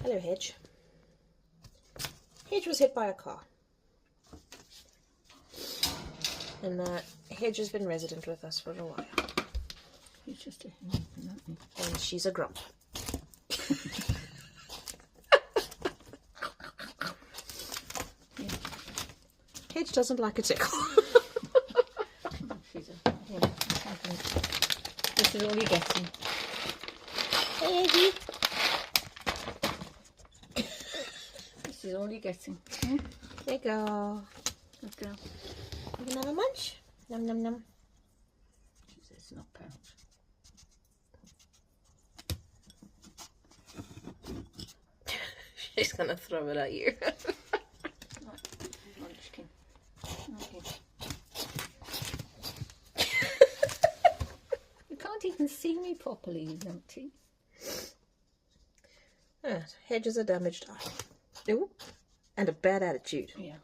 Hello, Hedge. Hedge was hit by a car. And Hedge has been resident with us for a while. He's just a human, And she's a grump. yeah. Hedge doesn't like a tickle. She's a, yeah, this is all you're getting. Hey, Edgy. This is all you're getting. Hmm? There you go. Good girl. You can have a munch. Num num num. She says it's not pouch. She's gonna throw it at you. Munchkin. Okay. You can't even see me properly, you numpty. Hedge is a damaged eye. Ooh. And a bad attitude. Yeah.